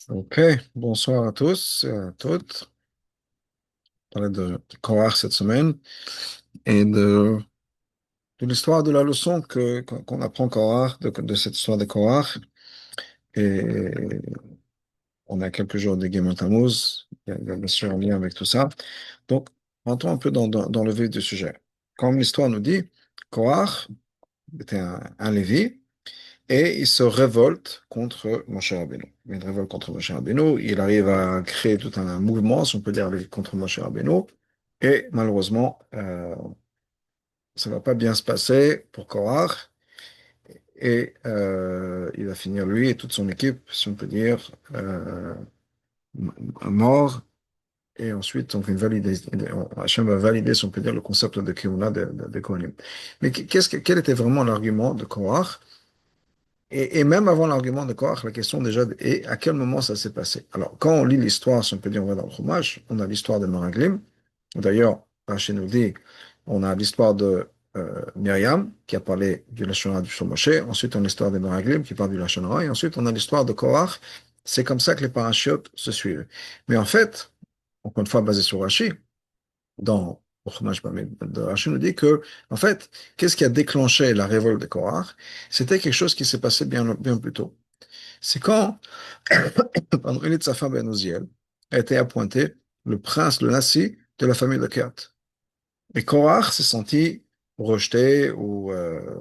Ok, bonsoir à tous et à toutes. On parlait de Korach cette semaine et de l'histoire de la leçon qu'on apprend Korach, de cette histoire de Korach. Et on a quelques jours de Gimel Tammuz, il y a bien sûr un lien avec tout ça. Donc, rentrons un peu dans le vif du sujet. Comme l'histoire nous dit, Korach était un Lévi et il se révolte contre Moshe Rabbeinu. Il révolte contre Moshe Rabbeinu, il arrive à créer tout un mouvement, si on peut dire, contre Moshe Rabbeinu. Et malheureusement, ça ne va pas bien se passer pour Korach. Et il va finir, lui et toute son équipe, si on peut dire, mort. Et ensuite, donc, Hachem va valider, si on peut dire, le concept de Keuna de Kohanim. Mais quel était vraiment l'argument de Korach? Et même avant l'argument de Korach, la question déjà, et à quel moment ça s'est passé? Alors, quand on lit l'histoire, si on peut dire, on va dans le Chumash, on a l'histoire de Meraglim. D'ailleurs, Rachid nous dit, on a l'histoire de Myriam, qui a parlé du Lashon Hara du Shor Moshe. Ensuite, on a l'histoire de Meraglim, qui parle du Lashon Hara. Et ensuite, on a l'histoire de Korach. C'est comme ça que les parachutes se suivent. Mais en fait, encore une fois, basé sur Rachid, dans le Chumash de Rachid nous dit que, en fait, qu'est-ce qui a déclenché la révolte de Korach? C'était quelque chose qui s'est passé bien plus tôt. C'est quand, pardon, Elitzafa ben Uziel a été appointé le prince, le nasi de la famille de Kehat. Et Korach s'est senti rejeté ou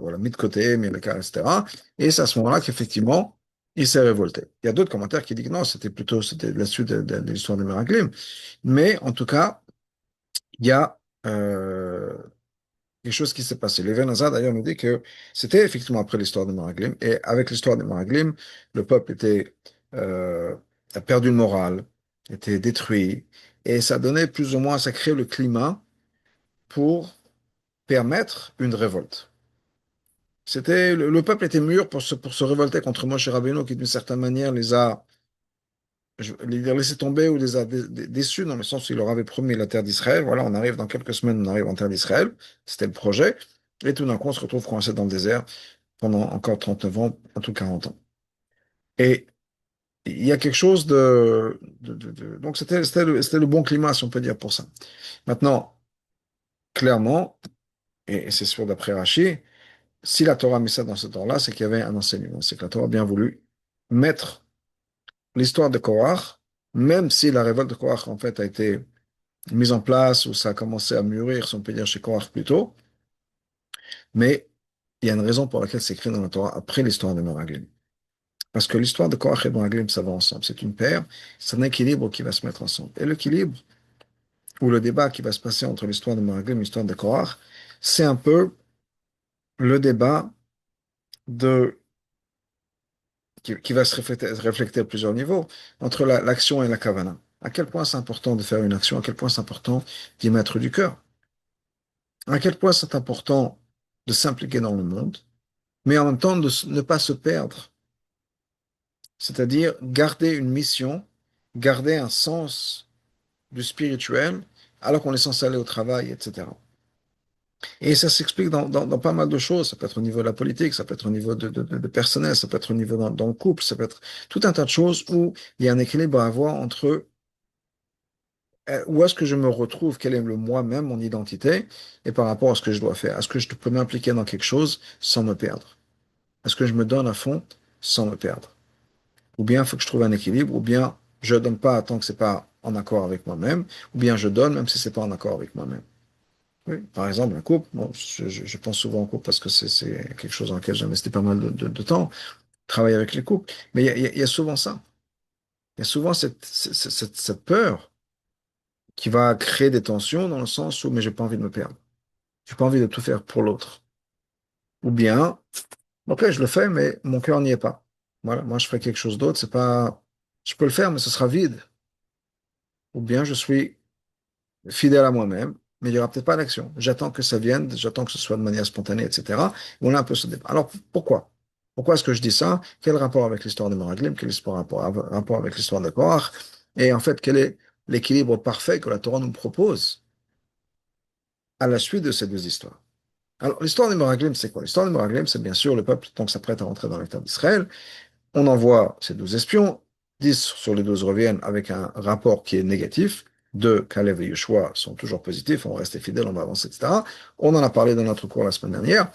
voilà, mis de côté, mis à l'écart, etc. Et c'est à ce moment-là qu'effectivement, il s'est révolté. Il y a d'autres commentaires qui disent que non, c'était la suite de l'histoire de Meraglim. Mais en tout cas, il y a quelque chose qui s'est passé. Leven Hazar, d'ailleurs, nous dit que c'était effectivement après l'histoire de Meraglim. Et avec l'histoire de Meraglim, le peuple a perdu le moral, était détruit. Et ça donnait plus ou moins, ça crée le climat pour permettre une révolte. Le peuple était mûr pour se révolter contre Moshe Rabbeinu, qui d'une certaine manière les a laissés tomber ou les a déçus, dans le sens où il leur avait promis la terre d'Israël. Voilà, on arrive dans quelques semaines, on arrive en terre d'Israël. C'était le projet. Et tout d'un coup, on se retrouve coincé dans le désert pendant encore 39 ans, en tout 40 ans. Et il y a quelque chose donc c'était le bon climat, si on peut dire, pour ça. Maintenant, clairement, et c'est sûr d'après Rachi, si la Torah a mis ça dans ce temps-là, c'est qu'il y avait un enseignement. C'est que la Torah a bien voulu mettre l'histoire de Korach, même si la révolte de Korach, en fait, a été mise en place, ou ça a commencé à mûrir, si on peut dire, chez Korach plus tôt, mais il y a une raison pour laquelle c'est écrit dans la Torah après l'histoire de Meraglim. Parce que l'histoire de Korach et Meraglim, ça va ensemble. C'est une paire, c'est un équilibre qui va se mettre ensemble. Et l'équilibre, ou le débat qui va se passer entre l'histoire de Meraglim et l'histoire de Korach, c'est un peu le débat de qui va se réfléchir à plusieurs niveaux, entre l'action et la kavana. À quel point c'est important de faire une action, à quel point c'est important d'y mettre du cœur, à quel point c'est important de s'impliquer dans le monde, mais en même temps de ne pas se perdre, c'est-à-dire garder une mission, garder un sens du spirituel, alors qu'on est censé aller au travail, etc. Et ça s'explique dans pas mal de choses. Ça peut être au niveau de la politique, ça peut être au niveau de personnel, ça peut être au niveau dans le couple, ça peut être tout un tas de choses où il y a un équilibre à avoir entre où est-ce que je me retrouve, quel est le moi-même, mon identité, et par rapport à ce que je dois faire. Est-ce que je peux m'impliquer dans quelque chose sans me perdre? Est-ce que je me donne à fond sans me perdre? Ou bien il faut que je trouve un équilibre, ou bien je donne pas tant que c'est pas en accord avec moi-même, ou bien je donne même si c'est pas en accord avec moi-même. Oui. Par exemple, un couple, bon, je pense souvent au couple parce que c'est quelque chose dans lequel j'ai investi pas mal de temps, travailler avec les couples. Mais il y a souvent ça. Il y a souvent cette peur qui va créer des tensions dans le sens où, mais j'ai pas envie de me perdre. J'ai pas envie de tout faire pour l'autre. Ou bien, ok, je le fais, mais mon cœur n'y est pas. Voilà, moi je ferai quelque chose d'autre, c'est pas, je peux le faire, mais ce sera vide. Ou bien je suis fidèle à moi-même, mais il n'y aura peut-être pas d'action. J'attends que ça vienne, j'attends que ce soit de manière spontanée, etc. On a un peu ce débat. Alors, pourquoi? Pourquoi est-ce que je dis ça? Quel rapport avec l'histoire de Meraglim? Rapport avec l'histoire de Korach? Et en fait, quel est l'équilibre parfait que la Torah nous propose à la suite de ces deux histoires? Alors, l'histoire de Meraglim, c'est quoi? L'histoire de Meraglim, c'est bien sûr le peuple, donc s'apprête à rentrer dans l'État d'Israël. On envoie ces 12 espions. 10 sur les 12 reviennent avec un rapport qui est négatif. 2, Caleb et Yeshua sont toujours positifs, on va rester fidèles, on va avancer, etc. On en a parlé dans notre cours la semaine dernière,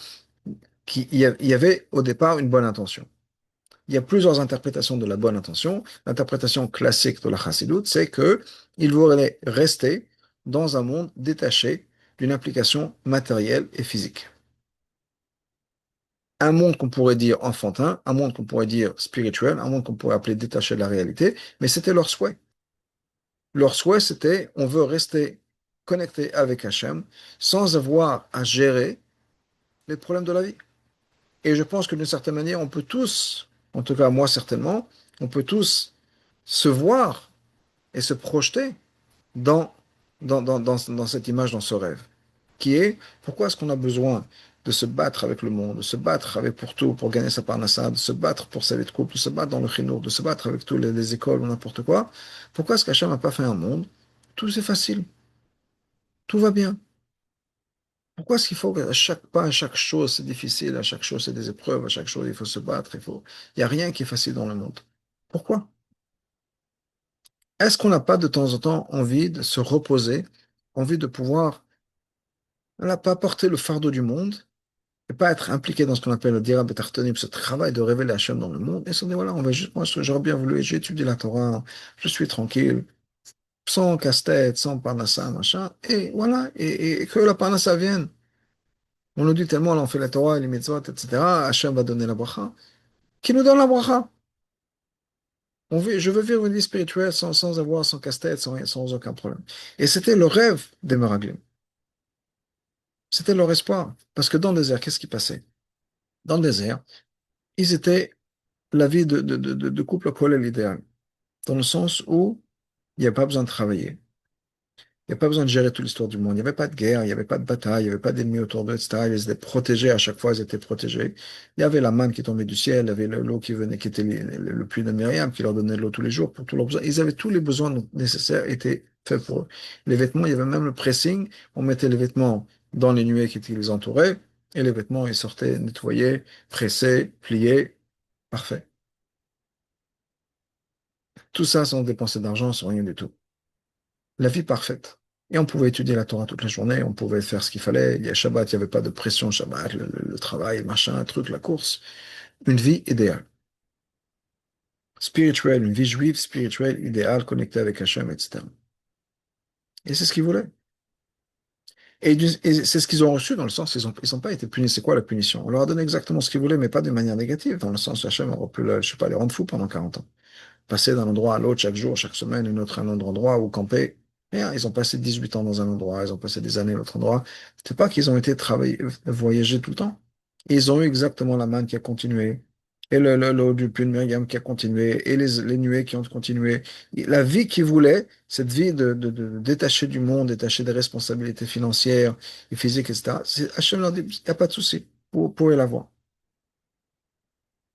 il y avait au départ une bonne intention. Il y a plusieurs interprétations de la bonne intention. L'interprétation classique de la Chassidoute, c'est que il voulait rester dans un monde détaché d'une application matérielle et physique. Un monde qu'on pourrait dire enfantin, un monde qu'on pourrait dire spirituel, un monde qu'on pourrait appeler détaché de la réalité, mais c'était leur souhait. Leur souhait, c'était, on veut rester connecté avec Hachem sans avoir à gérer les problèmes de la vie. Et je pense que d'une certaine manière, on peut tous, en tout cas moi certainement, on peut tous se voir et se projeter dans, dans cette image, dans ce rêve, qui est pourquoi est-ce qu'on a besoin de se battre avec le monde, de se battre avec pour tout, pour gagner sa parnassa, de se battre pour sa vie de couple, de se battre dans le chinour, de se battre avec toutes les écoles ou n'importe quoi. Pourquoi est-ce qu'Hachem n'a pas fait un monde? Tout c'est facile, tout va bien. Pourquoi est-ce qu'il faut qu'à chaque pas, à chaque chose c'est difficile, à chaque chose c'est des épreuves, à chaque chose il faut se battre, il n'y a rien qui est facile dans le monde. Pourquoi? Est-ce qu'on n'a pas de temps en temps envie de se reposer, envie de pouvoir, voilà, pas porter le fardeau du monde et pas être impliqué dans ce qu'on appelle le dira betartonim, ce travail de révéler Hachem dans le monde, et se dire, voilà, on va juste, moi, j'aurais bien voulu, j'ai étudié la Torah, je suis tranquille, sans casse-tête, sans parnassa, machin, et voilà, et que la parnassa vienne. On nous dit tellement, là, on fait la Torah, les mitzvot, etc., Hachem va donner la bracha. Qui nous donne la bracha? Je veux vivre une vie spirituelle sans avoir, sans casse-tête, sans aucun problème. Et c'était le rêve des Meraglim. C'était leur espoir. Parce que dans le désert, qu'est-ce qui passait? Dans le désert, ils étaient la vie de couple collé l'idéal. Dans le sens où il n'y a pas besoin de travailler. Il n'y a pas besoin de gérer toute l'histoire du monde. Il n'y avait pas de guerre, il n'y avait pas de bataille, il n'y avait pas d'ennemis autour d'eux, etc. Ils étaient protégés, à chaque fois, ils étaient protégés. Il y avait la manne qui tombait du ciel, il y avait l'eau qui venait, qui était le puits de Myriam, qui leur donnait de l'eau tous les jours pour tous leurs besoins. Ils avaient tous les besoins nécessaires, étaient faits pour eux. Les vêtements, il y avait même le pressing. On mettait les vêtements dans les nuées qui les entouraient, et les vêtements, ils sortaient nettoyés, pressés, pliés, parfait. Tout ça sans dépenser d'argent, sans rien du tout. La vie parfaite. Et on pouvait étudier la Torah toute la journée, on pouvait faire ce qu'il fallait. Il y a Shabbat, il n'y avait pas de pression Shabbat, le travail, le machin, un truc, la course. Une vie idéale. Spirituelle, une vie juive spirituelle, idéale, connectée avec Hachem, etc. Et c'est ce qu'ils voulaient. Et c'est ce qu'ils ont reçu dans le sens, ils ont pas été punis. C'est quoi la punition? On leur a donné exactement ce qu'ils voulaient, mais pas de manière négative, dans le sens où Hachem aurait pu, je sais pas, les rendre fous pendant 40 ans. Passer d'un endroit à l'autre chaque jour, chaque semaine, un autre endroit où camper. Rien, ils ont passé 18 ans dans un endroit, ils ont passé des années à l'autre endroit. C'est pas qu'ils ont été travailler, voyager tout le temps. Ils ont eu exactement la manne qui a continué, et l'eau du puits de Myriam qui a continué, et les nuées qui ont continué. La vie qu'ils voulaient, cette vie de détachée du monde, détachée des responsabilités financières et physiques, etc. Hachem leur dit, il n'y a pas de souci, vous pouvez l'avoir.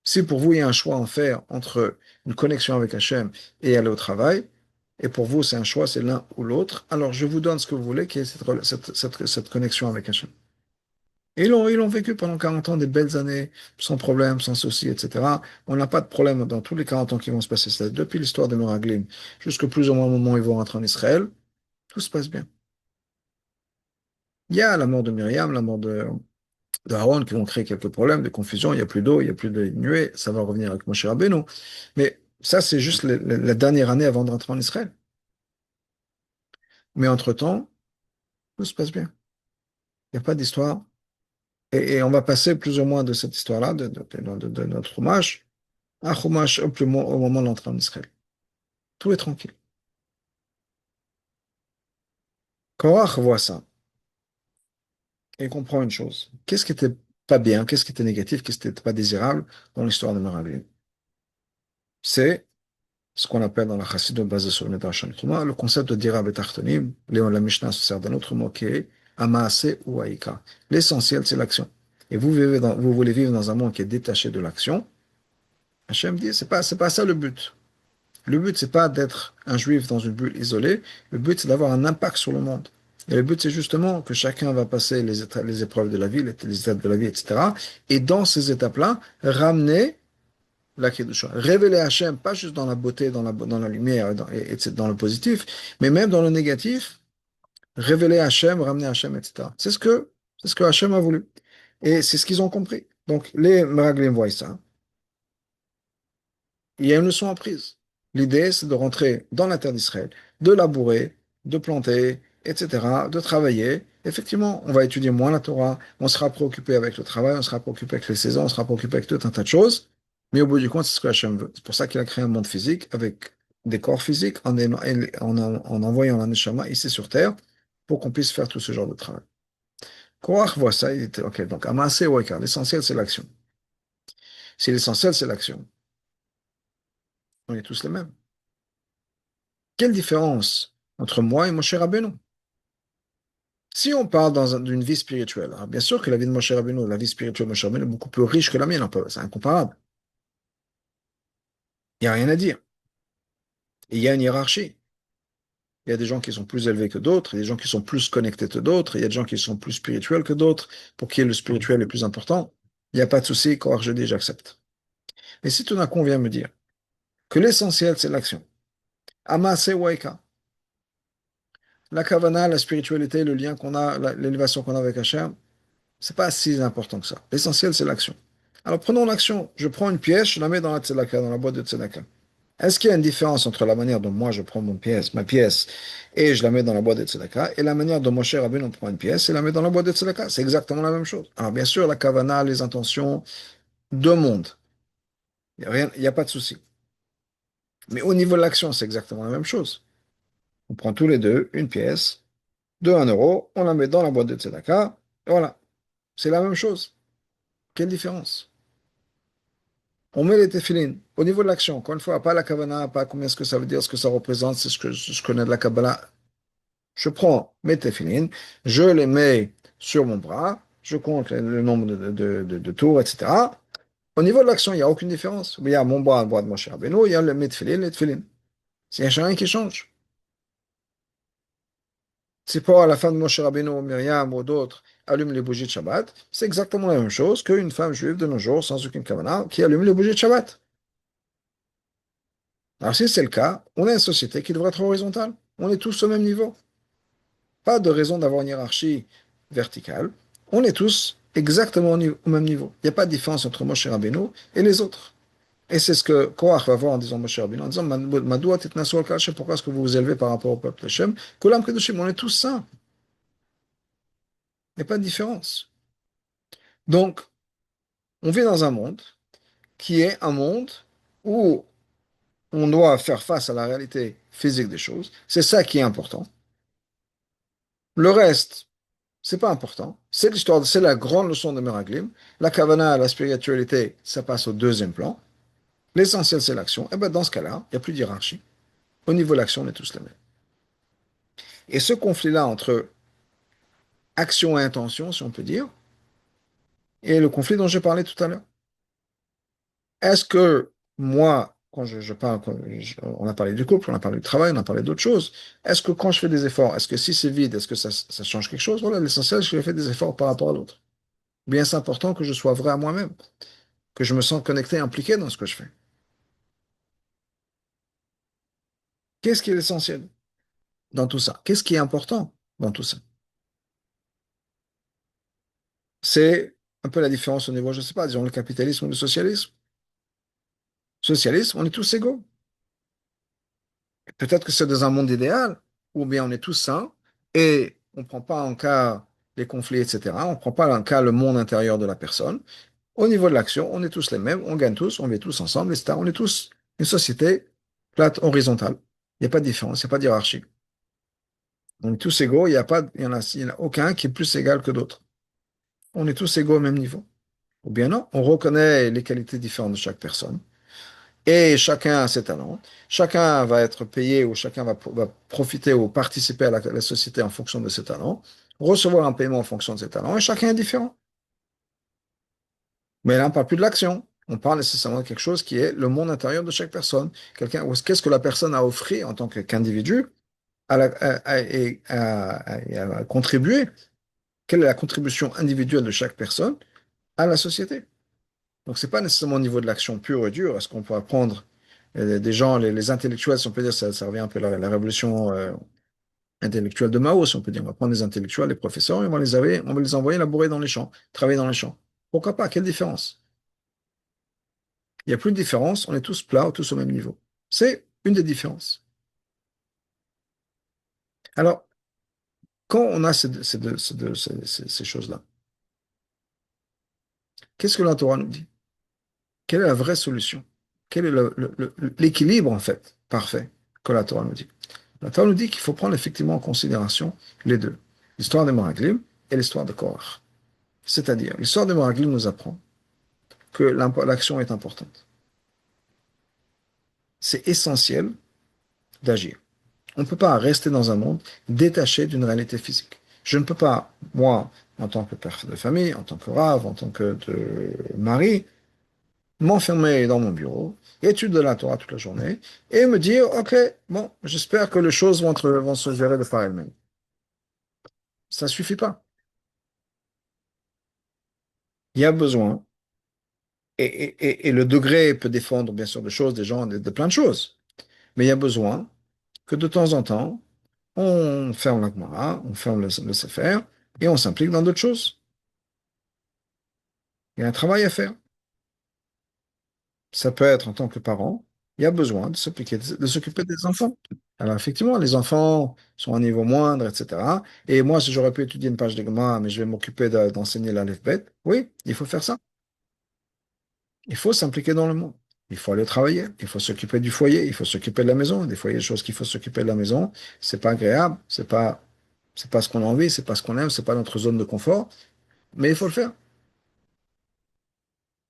Si pour vous, il y a un choix à en faire entre une connexion avec Hachem et aller au travail, et pour vous, c'est un choix, c'est l'un ou l'autre, alors je vous donne ce que vous voulez, qui est cette connexion avec Hachem. Et ils ont vécu pendant 40 ans des belles années, sans problème, sans souci, etc. On n'a pas de problème dans tous les 40 ans qui vont se passer. C'est depuis l'histoire des Meraglim, jusqu'au plus ou moins au moment où ils vont rentrer en Israël, tout se passe bien. Il y a la mort de Myriam, la mort de Aaron qui vont créer quelques problèmes de confusion. Il n'y a plus d'eau, il n'y a plus de nuée. Ça va revenir avec Moshe Rabbeinu. Mais ça, c'est juste la dernière année avant de rentrer en Israël. Mais entre-temps, tout se passe bien. Il n'y a pas d'histoire. Et on va passer plus ou moins de cette histoire-là, de notre hommage, à hommage au moment de l'entrée en Israël. Tout est tranquille. Korach voit ça et comprend une chose. Qu'est-ce qui était pas bien, qu'est-ce qui était négatif, qu'est-ce qui n'était pas désirable dans l'histoire de Meraglim? C'est ce qu'on appelle dans la Chassidut basée sur le Midrash Tanchuma, le concept de Dira Betartonim. Léon, la Mishnah se sert d'un autre mot qui est Amaase ou Aïka. L'essentiel, c'est l'action. Et vous voulez vivre dans un monde qui est détaché de l'action. Hachem dit, c'est pas ça le but. Le but, c'est pas d'être un juif dans une bulle isolée. Le but, c'est d'avoir un impact sur le monde. Et le but, c'est justement que chacun va passer les épreuves de la vie, les étapes de la vie, etc. Et dans ces étapes-là, ramener la Kedusha. Révéler Hachem, pas juste dans la beauté, dans la lumière, et dans le positif, mais même dans le négatif, révéler Hachem, ramener Hachem, etc. C'est ce que Hachem a voulu. Et c'est ce qu'ils ont compris. Donc, les Meraglim voient ça. Il y a une leçon apprise. L'idée, c'est de rentrer dans la terre d'Israël, de labourer, de planter, etc., de travailler. Effectivement, on va étudier moins la Torah, on sera préoccupé avec le travail, on sera préoccupé avec les saisons, on sera préoccupé avec tout un tas de choses. Mais au bout du compte, c'est ce que Hachem veut. C'est pour ça qu'il a créé un monde physique avec des corps physiques en envoyant la Neshama ici sur terre pour qu'on puisse faire tout ce genre de travail. Korach voit ça, il était OK. Donc, Amassé ou Ekar, l'essentiel, c'est l'action. Si l'essentiel, c'est l'action, on est tous les mêmes. Quelle différence entre moi et Moshe Rabbeinu? Si on parle d'une vie spirituelle, hein, bien sûr que la vie de Moshe Rabbeinu, la vie spirituelle de Moshe Rabbeinu est beaucoup plus riche que la mienne, c'est incomparable. Il n'y a rien à dire. Et il y a une hiérarchie. Il y a des gens qui sont plus élevés que d'autres, il y a des gens qui sont plus connectés que d'autres, il y a des gens qui sont plus spirituels que d'autres, pour qui le spirituel est plus important. Il n'y a pas de souci, quand je dis, j'accepte. Mais si tout d'un coup on vient me dire que l'essentiel, c'est l'action, Amase Waika, la kavana, la spiritualité, le lien qu'on a, l'élévation qu'on a avec Hachem, c'est pas si important que ça. L'essentiel, c'est l'action. Alors prenons l'action. Je prends une pièce, je la mets dans la tzedaka, dans la boîte de tzedaka. Est-ce qu'il y a une différence entre la manière dont moi je prends ma pièce, et je la mets dans la boîte de tzedaka, et la manière dont Moshe Rabbeinu prend une pièce et la met dans la boîte de tzedaka? C'est exactement la même chose. Alors bien sûr, la kavana, les intentions, deux mondes. Il n'y a rien, il y a pas de souci. Mais au niveau de l'action, c'est exactement la même chose. On prend tous les deux une pièce de 1 euro, on la met dans la boîte de tzedaka, et voilà. C'est la même chose. Quelle différence? On met les téfilines au niveau de l'action. Encore une fois, pas la kavana, pas combien est-ce que ça veut dire, ce que ça représente, c'est ce que je connais de la Kabbalah. Je prends mes téfilines, je les mets sur mon bras, je compte le nombre de tours, etc. Au niveau de l'action, il n'y a aucune différence. Il y a mon bras, le bras de Moshe Rabbeinu, il y a mes téfilines, les téfilines. Il n'y a rien qui change. C'est pas à la fin de Moshe Rabbeinu, ou Myriam ou d'autres allument les bougies de Shabbat. C'est exactement la même chose qu'une femme juive de nos jours, sans aucune kavana, qui allume les bougies de Shabbat. Alors, si c'est le cas, on a une société qui devrait être horizontale. On est tous au même niveau. Pas de raison d'avoir une hiérarchie verticale. On est tous exactement au même niveau. Il n'y a pas de différence entre Moshe Rabbeinu et les autres. Et c'est ce que Korach va voir en disant Moshe Rabbeinu, en disant Madoua titnasu al Hashem, pourquoi est-ce que vous vous élevez par rapport au peuple Hashem? Kulam kedushim, on est tous saints. Il n'y a pas de différence. Donc, on vit dans un monde qui est un monde où on doit faire face à la réalité physique des choses. C'est ça qui est important. Le reste, c'est pas important. C'est l'histoire, c'est la grande leçon de Meraglim. La kavana, la spiritualité, ça passe au deuxième plan. L'essentiel, c'est l'action. Et bien, dans ce cas-là, il n'y a plus de hiérarchie. Au niveau de l'action, on est tous les mêmes. Et ce conflit-là entre action et intention, si on peut dire, est le conflit dont j'ai parlé tout à l'heure. Est-ce que moi, quand je parle, on a parlé du couple, on a parlé du travail, on a parlé d'autres choses, est-ce que quand je fais des efforts, est-ce que si c'est vide, est-ce que ça change quelque chose? Voilà, l'essentiel, c'est que je fais des efforts par rapport à l'autre. Bien, c'est important que je sois vrai à moi-même, que je me sente connecté, impliqué dans ce que je fais. Qu'est-ce qui est l'essentiel dans tout ça? Qu'est-ce qui est important dans tout ça? C'est un peu la différence au niveau, je ne sais pas, disons le capitalisme ou le socialisme. Socialisme, on est tous égaux. Peut-être que c'est dans un monde idéal, ou bien on est tous sains et on ne prend pas en cas les conflits, etc. On ne prend pas en cas le monde intérieur de la personne. Au niveau de l'action, on est tous les mêmes, on gagne tous, on vit tous ensemble, etc. On est tous une société plate, horizontale. Il n'y a pas de différence, il n'y a pas de hiérarchie. On est tous égaux, il n'y a pas, il y en a aucun qui est plus égal que d'autres. On est tous égaux au même niveau. Ou bien non, on reconnaît les qualités différentes de chaque personne. Et chacun a ses talents. Chacun va être payé ou chacun va profiter ou participer à la société en fonction de ses talents, recevoir un paiement en fonction de ses talents, et chacun est différent. Mais là, on ne parle plus de l'action. On parle nécessairement de quelque chose qui est le monde intérieur de chaque personne. Qu'est-ce que la personne a offert en tant qu'individu à contribuer? Quelle est la contribution individuelle de chaque personne à la société? Donc, c'est pas nécessairement au niveau de l'action pure et dure. Est-ce qu'on peut apprendre des gens, les intellectuels, si on peut dire, ça revient un peu à la révolution intellectuelle de Mao, si on peut dire. On va prendre les intellectuels, les professeurs, et on va les envoyer labourer dans les champs, travailler dans les champs. Pourquoi pas? Quelle différence? Il n'y a plus de différence, on est tous plats, tous au même niveau. C'est une des différences. Alors, quand on a ces choses-là, qu'est-ce que la Torah nous dit? Quelle est la vraie solution? Quel est l'équilibre, en fait, parfait que la Torah nous dit? La Torah nous dit qu'il faut prendre effectivement en considération les deux, l'histoire des Meraglim et l'histoire de Korach. C'est-à-dire, l'histoire des Meraglim nous apprend que l'action est importante. C'est essentiel d'agir. On ne peut pas rester dans un monde détaché d'une réalité physique. Je ne peux pas, moi, en tant que père de famille, en tant que rave, en tant que mari, m'enfermer dans mon bureau, étudier la Torah toute la journée et me dire, OK, bon, j'espère que les choses vont se gérer de par elles-mêmes. Ça ne suffit pas. Il y a besoin, et le degré peut défendre bien sûr des choses, des gens, de plein de choses, mais il y a besoin que de temps en temps, on ferme la Gemara, on ferme le Sefer et on s'implique dans d'autres choses. Il y a un travail à faire. Ça peut être en tant que parent, il y a besoin de s'occuper des enfants. Alors effectivement, les enfants sont à un niveau moindre, etc. Et moi, si j'aurais pu étudier une page de Gemara, mais je vais m'occuper d'enseigner l'alphabet, oui, il faut faire ça. Il faut s'impliquer dans le monde. Il faut aller travailler. Il faut s'occuper du foyer. Il faut s'occuper de la maison. Des fois, il y a des choses qu'il faut s'occuper de la maison. C'est pas agréable. C'est pas ce qu'on a envie. C'est pas ce qu'on aime. C'est pas notre zone de confort. Mais il faut le faire.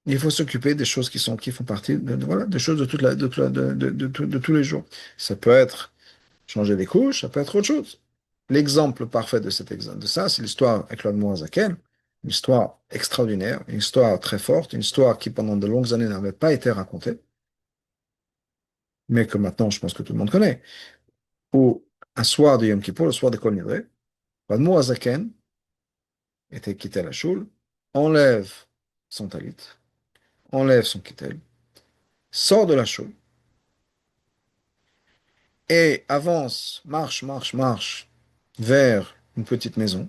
Il faut s'occuper des choses qui font partie voilà, des choses de de tous les jours. Ça peut être changer les couches. Ça peut être autre chose. L'exemple parfait de cet exemple, de ça, c'est l'histoire avec l'Admorazaken. Une histoire extraordinaire, une histoire très forte, une histoire qui pendant de longues années n'avait pas été racontée, mais que maintenant je pense que tout le monde connaît, où un soir de Yom Kippur, le soir de Kol Nidre, l'Admour Azaken était quitté à la choule, enlève son talit, enlève son kittel, sort de la choule et avance, marche vers une petite maison,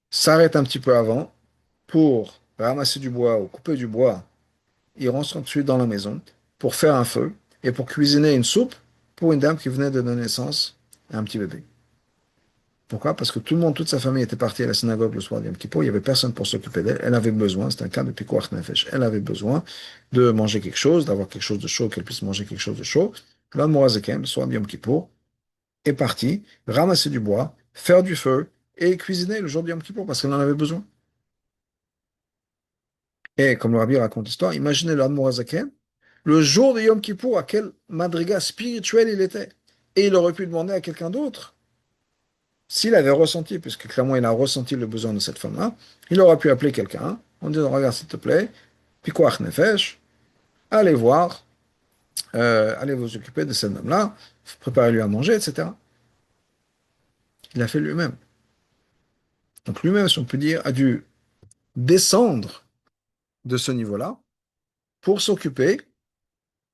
s'arrête un petit peu avant pour ramasser du bois ou couper du bois. Il rentre ensuite dans la maison pour faire un feu et pour cuisiner une soupe pour une dame qui venait de donner naissance à un petit bébé. Pourquoi? Parce que tout le monde, toute sa famille était partie à la synagogue le soir du Yom Kippour. Il n'y avait personne pour s'occuper d'elle. Elle avait besoin, c'est un cas de pikuach nefesh. Elle avait besoin de manger quelque chose, d'avoir quelque chose de chaud, qu'elle puisse manger quelque chose de chaud. Là, Moazekem, le soir du Yom Kippour, est parti ramasser du bois, faire du feu et cuisiner le jour du Yom Kippour parce qu'elle en avait besoin. Et comme le Rabbi raconte l'histoire, imaginez le Moazekem, le jour de Yom Kippour, à quel madriga spirituel il était. Et il aurait pu demander à quelqu'un d'autre. S'il avait ressenti, puisque clairement il a ressenti le besoin de cette femme-là, il aurait pu appeler quelqu'un en disant, regarde s'il te plaît, Pikuach Nefesh, allez voir, allez vous occuper de cette dame-là, préparez-lui à manger, etc. Il a fait lui-même. Donc lui-même, si on peut dire, a dû descendre de ce niveau-là pour s'occuper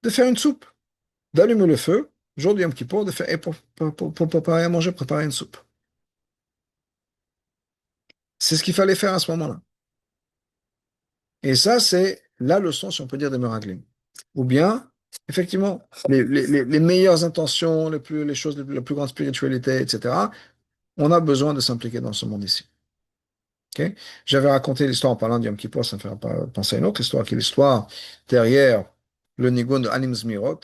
de faire une soupe, d'allumer le feu, jour du Yom Kippour, de faire, et pour préparer à manger, préparer une soupe. C'est ce qu'il fallait faire à ce moment-là. Et ça, c'est la leçon, si on peut dire, des Meraglim. Ou bien, effectivement, les meilleures intentions, les choses, la plus grande spiritualité, etc., on a besoin de s'impliquer dans ce monde ici. Ok. J'avais raconté l'histoire en parlant de Yom Kippur, ça me fait penser à une autre histoire, qui est l'histoire derrière le Nigun de Anim Zmirot,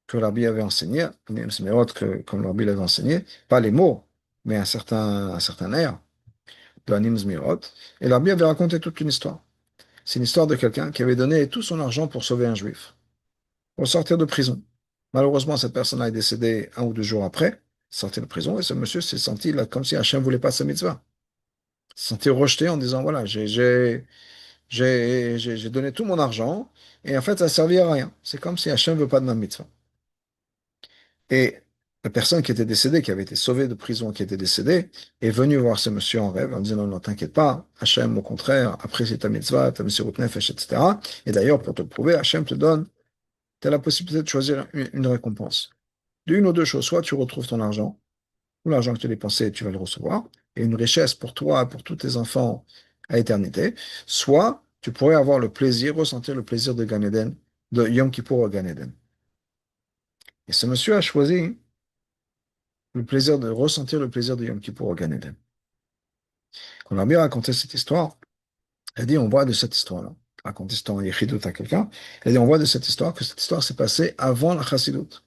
que l'Arbi avait enseigné, Anim Zmirot, comme l'Arbi l'avait enseigné, pas les mots, mais un certain air de Anim Zmirot, et l'Arbi avait raconté toute une histoire. C'est une histoire de quelqu'un qui avait donné tout son argent pour sauver un juif, pour sortir de prison. Malheureusement, cette personne est décédée 1 ou 2 jours après, sortir de prison, et ce monsieur s'est senti là, comme si Hachem ne voulait pas sa mitzvah. Il s'est senti rejeté en disant, voilà, j'ai donné tout mon argent, et en fait, ça ne servait à rien. C'est comme si Hachem ne veut pas de ma mitzvah. Et La personne qui était décédée, qui avait été sauvée de prison, qui était décédée, est venue voir ce monsieur en rêve en disant, non, non, t'inquiète pas, Hachem, au contraire, apprécie ta mitzvah, ta messirut nefesh, etc. Et d'ailleurs, pour te le prouver, Hachem te donne, tu as la possibilité de choisir une récompense. D'une ou deux choses, soit tu retrouves ton argent, ou l'argent que tu as dépensé, tu vas le recevoir, et une richesse pour toi, pour tous tes enfants à éternité, soit tu pourrais avoir le plaisir, ressentir le plaisir de Gan Eden, de Yom Kippour au Gan Eden. Et ce monsieur a choisi le plaisir de ressentir le plaisir de Yom Kippour au Gan Eden. Quand la Bible racontait cette histoire, elle dit on voit de cette histoire-là, raconte l'histoire en Yechidut à quelqu'un, elle dit on voit de cette histoire que cette histoire s'est passée avant la Chassidut.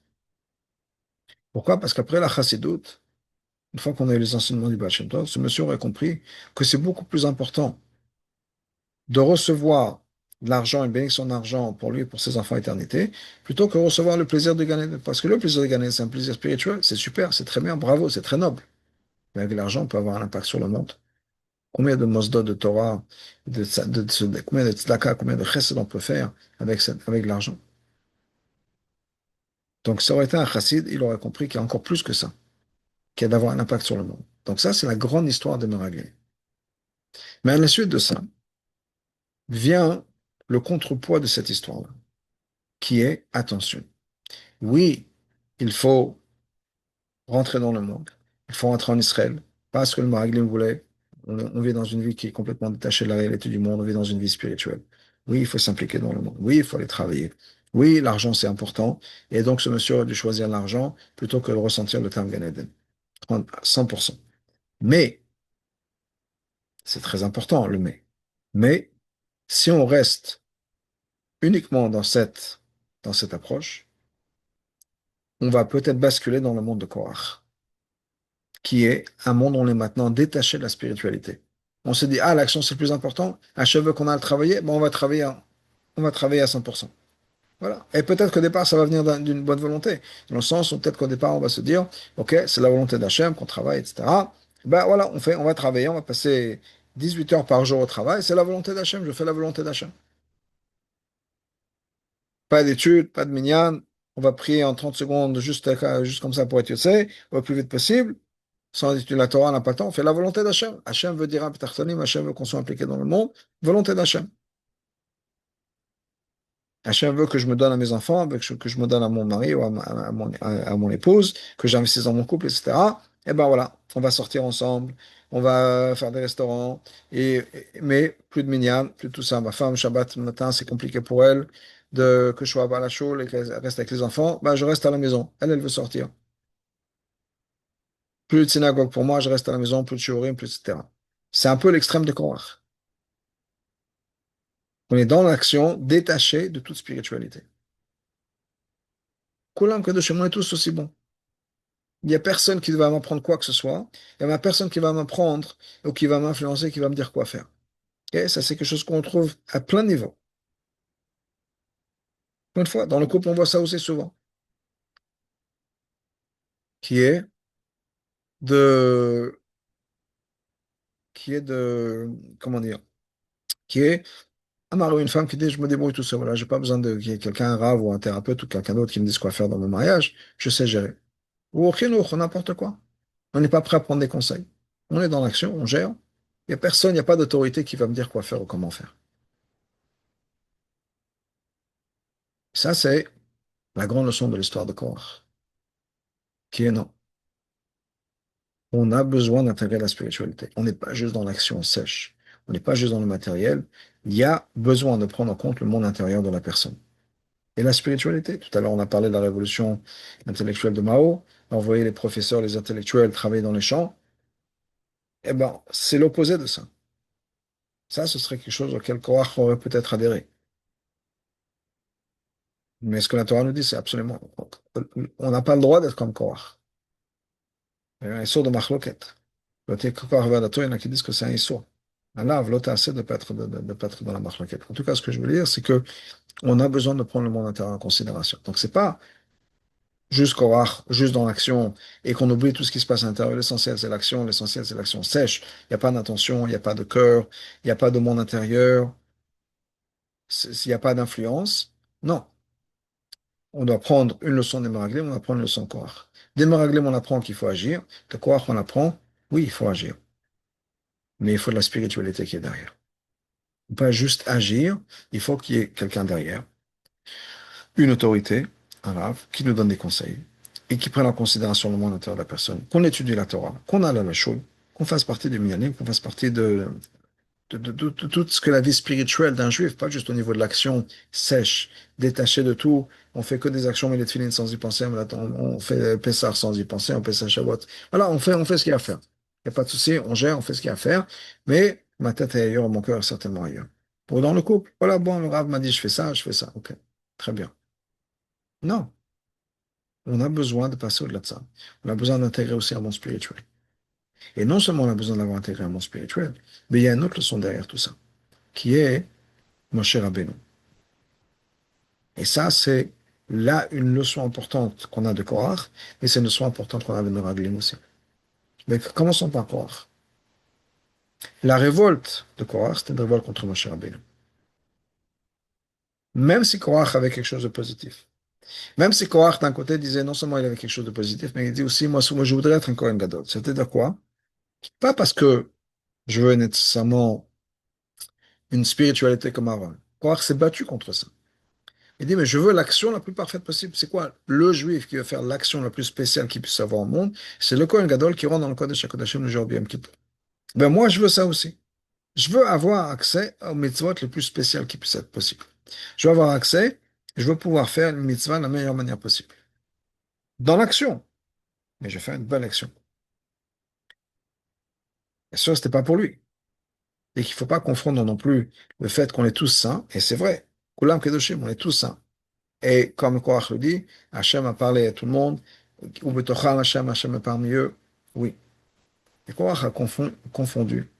Pourquoi? Parce qu'après la Chassidut, une fois qu'on a eu les enseignements du Baal Shem Tov, ce monsieur aurait compris que c'est beaucoup plus important de recevoir de l'argent, une bénédiction d'argent pour lui et pour ses enfants éternité, plutôt que recevoir le plaisir de gagner. Parce que le plaisir de gagner, c'est un plaisir spirituel, c'est super, c'est très bien, bravo, c'est très noble. Mais avec l'argent, on peut avoir un impact sur le monde. Combien de mosdot de Torah, combien de tzedaka, combien de chesed on peut faire avec l'argent. Donc, ça aurait été un chassid, il aurait compris qu'il y a encore plus que ça, qu'il y a d'avoir un impact sur le monde. Donc ça, c'est la grande histoire des Meraglim. Mais à la suite de ça, vient le contrepoids de cette histoire-là, qui est, attention, oui, il faut rentrer dans le monde. Il faut rentrer en Israël. Pas ce que le Maraglim voulait. On vit dans une vie qui est complètement détachée de la réalité du monde. On vit dans une vie spirituelle. Oui, il faut s'impliquer dans le monde. Oui, il faut aller travailler. Oui, l'argent, c'est important. Et donc, ce monsieur a dû choisir l'argent plutôt que de ressentir le terme Gan Eden. 100%. Mais, c'est très important, le mais. Mais, si on reste uniquement dans cette approche, on va peut-être basculer dans le monde de Korach, qui est un monde où on est maintenant détaché de la spiritualité. On se dit, ah, l'action c'est le plus important, un cheveu qu'on a à le travailler, bon, on va travailler à 100%. Voilà. Et peut-être qu'au départ, ça va venir d'une bonne volonté, dans le sens où peut-être qu'au départ, on va se dire, ok, c'est la volonté d'Hachem qu'on travaille, etc. Ben voilà, on va travailler, on va passer 18 heures par jour au travail, c'est la volonté d'Hachem, je fais la volonté d'Hachem. Pas d'études, pas de minyan, on va prier en 30 secondes, juste comme ça pour être yossé, au plus vite possible. Sans étudier la Torah, n'a pas le temps, on fait la volonté d'Hachem. Hachem veut dire à Ptartanim, Hachem veut qu'on soit impliqué dans le monde, volonté d'Hachem. Hachem veut que je me donne à mes enfants, veut que je me donne à mon mari ou à mon épouse, que j'investisse dans mon couple, etc. Et ben voilà, on va sortir ensemble, on va faire des restaurants, mais plus de minyan, plus de tout ça. Ma femme, Shabbat le matin, c'est compliqué pour elle, que je sois à la shul et qu'elle reste avec les enfants, ben je reste à la maison. Elle veut sortir. Plus de synagogue pour moi, je reste à la maison, plus de shiurim, plus, etc. C'est un peu l'extrême de Korach. On est dans l'action, détaché de toute spiritualité. Kulam Kadoshim, on est tous aussi bons. Il n'y a personne qui va m'apprendre quoi que ce soit. Il n'y a personne qui va m'apprendre ou qui va m'influencer, qui va me dire quoi faire. Ok, ça, c'est quelque chose qu'on trouve à plein niveau. Plein de fois, dans le couple, on voit ça aussi souvent. Qui est de, comment dire, qui est un mari ou une femme qui dit, je me débrouille tout seul. Voilà, j'ai pas besoin qu'il y ait quelqu'un, un rave ou un thérapeute ou quelqu'un d'autre qui me dise quoi faire dans mon mariage. Je sais gérer. Ou au chinois, n'importe quoi. On n'est pas prêt à prendre des conseils. On est dans l'action, on gère. Il n'y a personne, il n'y a pas d'autorité qui va me dire quoi faire ou comment faire. Ça, c'est la grande leçon de l'histoire de Korach, qui est non. On a besoin d'intégrer la spiritualité. On n'est pas juste dans l'action sèche. On n'est pas juste dans le matériel. Il y a besoin de prendre en compte le monde intérieur de la personne. Et la spiritualité. Tout à l'heure, on a parlé de la révolution intellectuelle de Mao. On voyait les professeurs, les intellectuels travailler dans les champs. Eh ben, c'est l'opposé de ça. Ça, ce serait quelque chose auquel Korach aurait peut-être adhéré. Mais ce que la Torah nous dit, c'est absolument, on n'a pas le droit d'être comme Korach. Il y a un issour de machloket. L'autre Korach Vadato, il y en a qui disent que c'est un issour. Allah, l'autre assez de pas être dans la machloket. En tout cas, ce que je veux dire, c'est que on a besoin de prendre le monde intérieur en considération. Donc, c'est pas juste Korach, juste dans l'action, et qu'on oublie tout ce qui se passe à l'intérieur. L'essentiel, c'est l'action sèche. Il n'y a pas d'intention, il n'y a pas de cœur, il n'y a pas de monde intérieur, il n'y a pas d'influence. Non. On doit prendre une leçon des Meraglim, on doit prendre une leçon de Korach. Des Meraglim, on apprend qu'il faut agir. De Korach, on apprend, oui, il faut agir. Mais il faut de la spiritualité qui est derrière. Pas juste agir, il faut qu'il y ait quelqu'un derrière, une autorité, un rave, qui nous donne des conseils et qui prenne en considération le monde intérieur de la personne, qu'on étudie la Torah, qu'on a la Shul, qu'on fasse partie du Minyanim, qu'on fasse partie de tout ce que la vie spirituelle d'un juif, pas juste au niveau de l'action sèche, détachée de tout. On fait que des actions, mais les tefilines sans y penser. On fait Pessah sans y penser, on Pessah Shavuot. Voilà, on fait ce qu'il y a à faire. Il n'y a pas de souci, on gère, on fait ce qu'il y a à faire. Mais ma tête est ailleurs, mon cœur est certainement ailleurs. Pour dans le couple, voilà, bon, le Rav m'a dit, je fais ça, je fais ça. Ok, très bien. Non, on a besoin de passer au-delà de ça. On a besoin d'intégrer aussi un monde spirituel. Et non seulement on a besoin d'avoir intégré un monde spirituel, mais il y a une autre leçon derrière tout ça, qui est Moshe Rabbeinu. Et ça, c'est là une leçon importante qu'on a de Korach, mais c'est une leçon importante qu'on a de Meraglim aussi. Mais commençons par Korach. La révolte de Korach, c'était une révolte contre Moshe Rabbeinu. Même si Korach avait quelque chose de positif. Même si Korach, d'un côté, disait non seulement il avait quelque chose de positif, mais il dit aussi, moi je voudrais être un Kohen Gadol. C'est-à-dire quoi? Pas parce que je veux nécessairement une spiritualité comme Aaron. Korach s'est battu contre ça. Il dit, mais je veux l'action la plus parfaite possible. C'est quoi? Le juif qui veut faire l'action la plus spéciale qu'il puisse avoir au monde, c'est le Kohen Gadol qui rentre dans le Kodesh HaKodashim le jour du Yom Kippur. Ben moi, je veux ça aussi. Je veux avoir accès aux mitzvot les plus spéciales qui puissent être possibles. Je veux avoir accès, je veux pouvoir faire une mitzvah de la meilleure manière possible. Dans l'action, mais je fais une belle action. Et ça, c'était pas pour lui. Et qu'il ne faut pas confondre non plus le fait qu'on est tous saints, et c'est vrai, Kulam Kedoshim, on est tous saints. Et comme Korach le dit, Hachem a parlé à tout le monde, ou Betocham Hachem, Hachem est parmi eux. Oui. Et Korach a confondu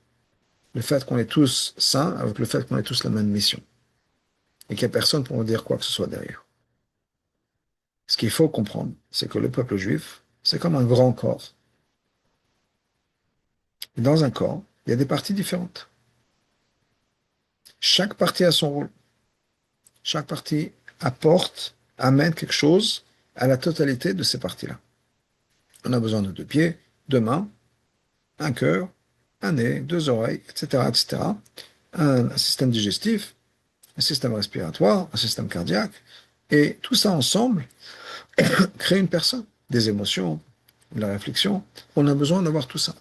le fait qu'on est tous saints avec le fait qu'on est tous la même mission. Et qu'il n'y a personne pour nous dire quoi que ce soit derrière. Ce qu'il faut comprendre, c'est que le peuple juif, c'est comme un grand corps. Et dans un corps, il y a des parties différentes. Chaque partie a son rôle. Chaque partie apporte, amène quelque chose à la totalité de ces parties-là. On a besoin de deux pieds, deux mains, un cœur, un nez, deux oreilles, etc., etc. Un système digestif, un système respiratoire, un système cardiaque. Et tout ça ensemble crée une personne, des émotions, de la réflexion. On a besoin d'avoir tout ça.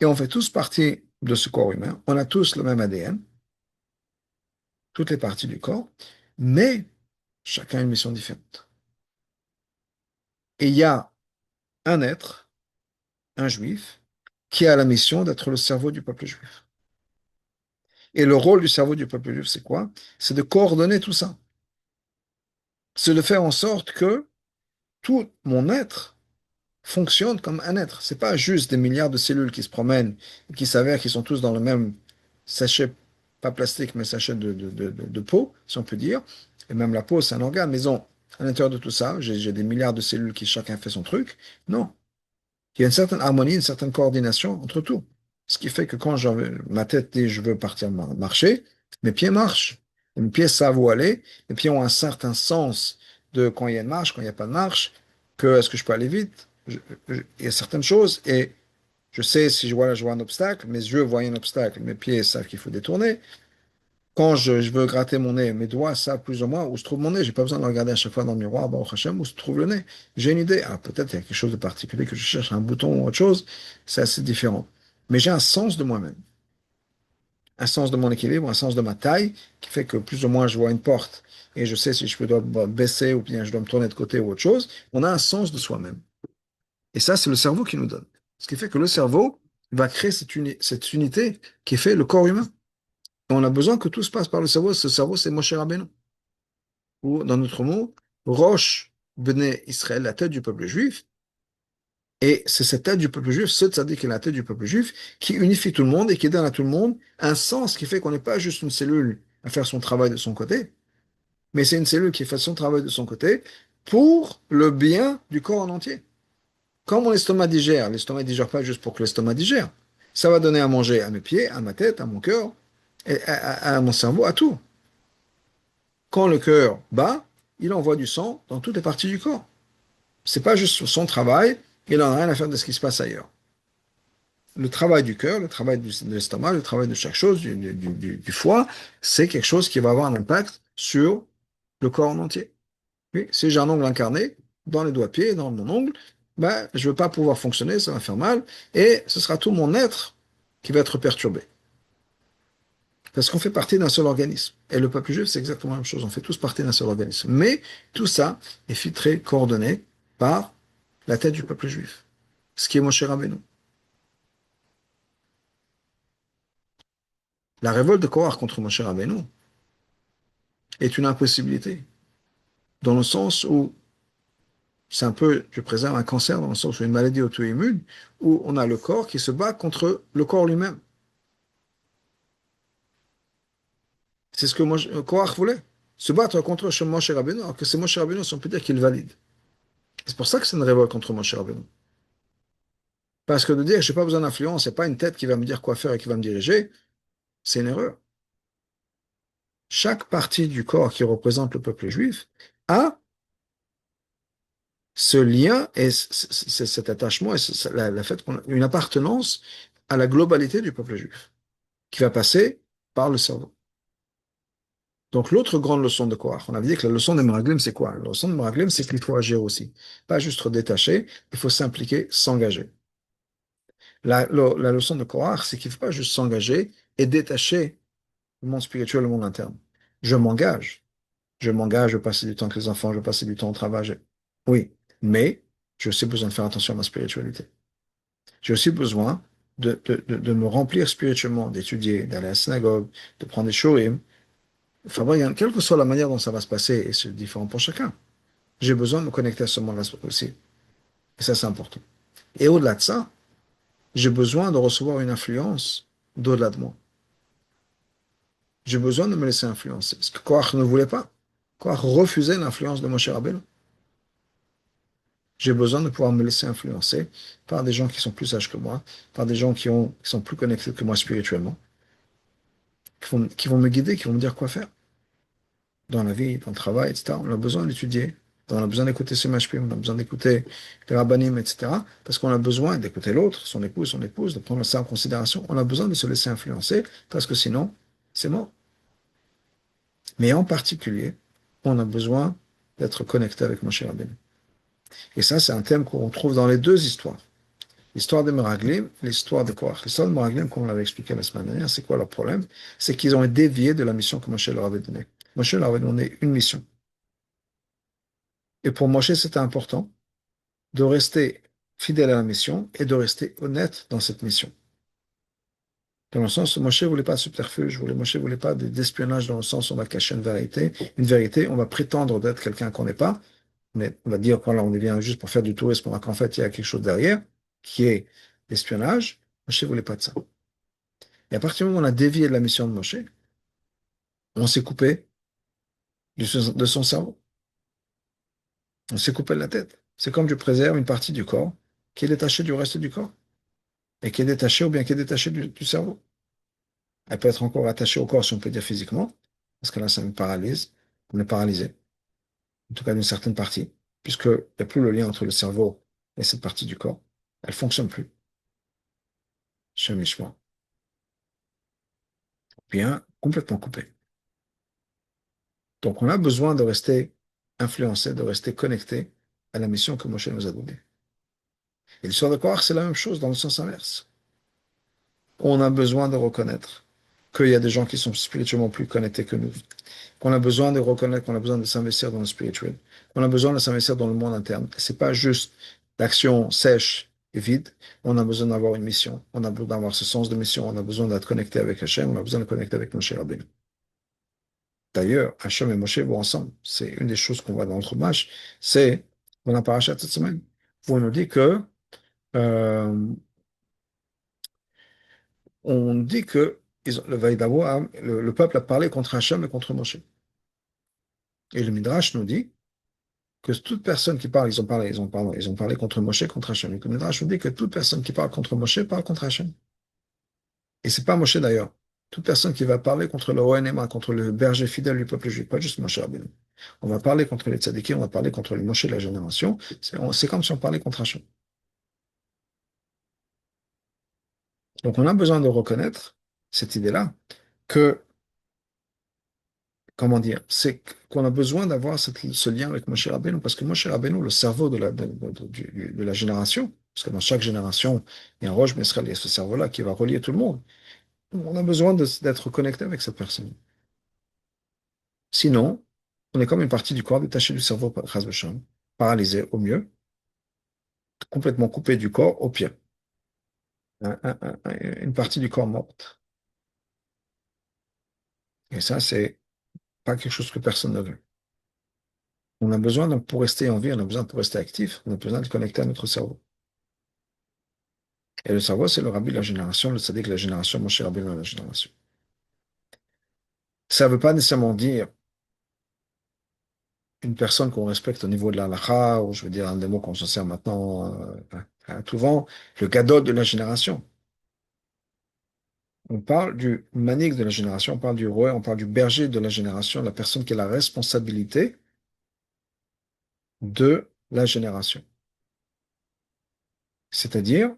Et on fait tous partie de ce corps humain. On a tous le même ADN, toutes les parties du corps, mais chacun a une mission différente. Et il y a un être, un juif, qui a la mission d'être le cerveau du peuple juif. Et le rôle du cerveau du peuple juif, c'est quoi? C'est de coordonner tout ça. C'est de faire en sorte que tout mon être fonctionne comme un être. C'est pas juste des milliards de cellules qui se promènent et qui s'avèrent qu'ils sont tous dans le même sachet, pas plastique, mais sachet de peau, si on peut dire. Et même la peau, c'est un organe. Mais à l'intérieur de tout ça, j'ai des milliards de cellules qui chacun fait son truc. Non. Il y a une certaine harmonie, une certaine coordination entre tout. Ce qui fait que quand ma tête dit je veux partir marcher, mes pieds marchent. Et mes pieds savent où aller. Mes pieds ont un certain sens de quand il y a une marche, quand il n'y a pas de marche, que est-ce que je peux aller vite. Il y a certaines choses et je sais si je vois un obstacle, mes yeux voient un obstacle, mes pieds savent qu'il faut détourner. Quand je veux gratter mon nez, mes doigts savent plus ou moins où se trouve mon nez. J'ai pas besoin de regarder à chaque fois dans le miroir, Baruch Hashem, où se trouve le nez. J'ai une idée. Ah, peut-être il y a quelque chose de particulier que je cherche, un bouton ou autre chose. C'est assez différent. Mais j'ai un sens de moi-même, un sens de mon équilibre, un sens de ma taille, qui fait que plus ou moins je vois une porte et je sais si dois baisser ou bien je dois me tourner de côté ou autre chose. On a un sens de soi-même. Et ça, c'est le cerveau qui nous donne. Ce qui fait que le cerveau va créer cette unité qui fait le corps humain. Et on a besoin que tout se passe par le cerveau. Ce cerveau, c'est Moshe Rabbeinu. Ou, dans notre mot, Rosh Bnei Israël, la tête du peuple juif. Et c'est cette tête du peuple juif, ce tzaddik qui est la tête du peuple juif, qui unifie tout le monde et qui donne à tout le monde un sens qui fait qu'on n'est pas juste une cellule à faire son travail de son côté, mais c'est une cellule qui fait son travail de son côté pour le bien du corps en entier. Quand mon l'estomac ne digère pas juste pour que l'estomac digère. Ça va donner à manger à mes pieds, à ma tête, à mon cœur, et à mon cerveau, à tout. Quand le cœur bat, il envoie du sang dans toutes les parties du corps. C'est pas juste son travail, il n'en a rien à faire de ce qui se passe ailleurs. Le travail du cœur, le travail de l'estomac, le travail de chaque chose, du foie, c'est quelque chose qui va avoir un impact sur le corps en entier. Oui, si j'ai un ongle incarné dans les doigts-pieds, dans mon ongle, ben, je ne vais pas pouvoir fonctionner, ça va faire mal, et ce sera tout mon être qui va être perturbé. Parce qu'on fait partie d'un seul organisme. Et le peuple juif, c'est exactement la même chose. On fait tous partie d'un seul organisme. Mais tout ça est filtré, coordonné par la tête du peuple juif. Ce qui est Moshe Rabbeinu. La révolte de Korach contre Moshe Rabbeinu est une impossibilité. Dans le sens où c'est un peu, je préserve un cancer, dans le sens où une maladie auto-immune, où on a le corps qui se bat contre le corps lui-même. C'est ce que Korach voulait. Se battre contre Moshe Rabbeinu, alors que c'est Moshe Rabbeinu, si on peut dire qu'il valide. C'est pour ça que c'est une révolte contre Moshe Rabbeinu. Parce que de dire, je n'ai pas besoin d'influence, c'est pas une tête qui va me dire quoi faire et qui va me diriger, c'est une erreur. Chaque partie du corps qui représente le peuple juif a ce lien et cet attachement et la fait qu'on a une appartenance à la globalité du peuple juif, qui va passer par le cerveau. Donc l'autre grande leçon de Korach, on avait dit que la leçon de Meraglim, c'est quoi? La leçon de Meraglim, c'est qu'il faut agir aussi. Pas juste détacher, il faut s'impliquer, s'engager. La leçon de Korach, c'est qu'il ne faut pas juste s'engager et détacher le monde spirituel, le monde interne. Je m'engage. Je m'engage, je passe du temps avec les enfants, je passe du temps au travail. Oui, mais j'ai aussi besoin de faire attention à ma spiritualité. J'ai aussi besoin de me remplir spirituellement, d'étudier, d'aller à la synagogue, de prendre des shurim. Enfin, bon, quelle que soit la manière dont ça va se passer, et c'est différent pour chacun, j'ai besoin de me connecter à ce monde-là aussi. Et ça, c'est important. Et au-delà de ça, j'ai besoin de recevoir une influence d'au-delà de moi. J'ai besoin de me laisser influencer. Ce que Korach ne voulait pas. Korach refusait l'influence de Moshe Rabbeinu. J'ai besoin de pouvoir me laisser influencer par des gens qui sont plus sages que moi, par des gens qui sont plus connectés que moi spirituellement, qui vont me guider, qui vont me dire quoi faire dans la vie, dans le travail, etc. On a besoin d'étudier, on a besoin d'écouter ses mashpim, on a besoin d'écouter les rabbanim, etc. Parce qu'on a besoin d'écouter l'autre, son épouse, de prendre ça en considération. On a besoin de se laisser influencer, parce que sinon, c'est mort. Mais en particulier, on a besoin d'être connecté avec Moshe Rabbeinu. Et ça, c'est un thème qu'on retrouve dans les deux histoires. L'histoire des Meraglim, l'histoire de Korach. L'histoire des Meraglim, comme on l'avait expliqué la semaine dernière, c'est quoi leur problème? C'est qu'ils ont dévié de la mission que Moshe leur avait donnée. Moshe leur avait donné une mission. Et pour Moshe, c'était important de rester fidèle à la mission et de rester honnête dans cette mission. Dans le sens où Moshe ne voulait pas de subterfuge, Moshe ne voulait pas d'espionnage dans le sens où on va cacher une vérité, on va prétendre d'être quelqu'un qu'on n'est pas, mais on va dire voilà, on vient juste pour faire du tourisme, alors qu'en fait, il y a quelque chose derrière, qui est l'espionnage. Moshe ne voulait pas de ça. Et à partir du moment où on a dévié de la mission de Moshe, on s'est coupé de son cerveau. On s'est coupé de la tête. C'est comme je préserve une partie du corps qui est détachée du reste du corps. Et qui est détachée ou bien qui est détachée du cerveau. Elle peut être encore attachée au corps, si on peut dire physiquement, parce que là, ça me paralyse. On est paralysé, en tout cas d'une certaine partie, puisqu'il n'y a plus le lien entre le cerveau et cette partie du corps. Elle ne fonctionne plus. Chemichement. Bien, complètement coupé. Donc, on a besoin de rester influencé, de rester connecté à la mission que Moshe nous a donnée. Et l'histoire de Korach, c'est la même chose dans le sens inverse. On a besoin de reconnaître qu'il y a des gens qui sont spirituellement plus connectés que nous, qu'on a besoin de reconnaître, qu'on a besoin de s'investir dans le spirituel, qu'on a besoin de s'investir dans le monde interne. C'est pas juste l'action sèche et vide. On a besoin d'avoir une mission. On a besoin d'avoir ce sens de mission. On a besoin d'être connecté avec Hachem. On a besoin de connecter avec Moshe Rabbeinu. D'ailleurs, Hachem et Moshe vont ensemble. C'est une des choses qu'on voit dans le Chumash. C'est dans la paracha de cette semaine, où on nous dit que euh, on dit que le peuple a parlé contre Hachem et contre Moshe. Et le Midrash nous dit que toute personne qui parle, ils ont parlé contre Moshe, contre Hachem. Et le Midrash nous dit que toute personne qui parle contre Moshe parle contre Hachem. Et c'est pas Moshe d'ailleurs. Toute personne qui va parler contre le ONMA, contre le berger fidèle du peuple juif, pas juste Moshe Rabbeinu. On va parler contre les tzadikim, on va parler contre les Moshe de la génération. C'est comme si on parlait contre Hachem. Donc on a besoin de reconnaître cette idée-là, que, comment dire, c'est qu'on a besoin d'avoir ce lien avec Moshe Rabbeinu, parce que Moshe Rabbeinu, le cerveau de la génération, parce que dans chaque génération, il y a un Rosh Mesral, il y a ce cerveau-là qui va relier tout le monde. On a besoin d'être connecté avec cette personne. Sinon, on est comme une partie du corps détachée du cerveau, chas v'shalom, paralysé au mieux, complètement coupé du corps au pied. Une partie du corps morte. Et ça, c'est pas quelque chose que personne ne veut. On a besoin, donc, pour rester en vie, on a besoin pour rester actif, on a besoin de connecter à notre cerveau. Et le cerveau, c'est le rabbi de la génération, le tzaddik de la génération, Moshe Rabbeinu de la génération. Ça ne veut pas nécessairement dire une personne qu'on respecte au niveau de la halakha, ou je veux dire un des mots qu'on se sert maintenant à tout vent, le gadol de la génération. On parle du manik de la génération, on parle du roi, on parle du berger de la génération, la personne qui a la responsabilité de la génération. C'est-à-dire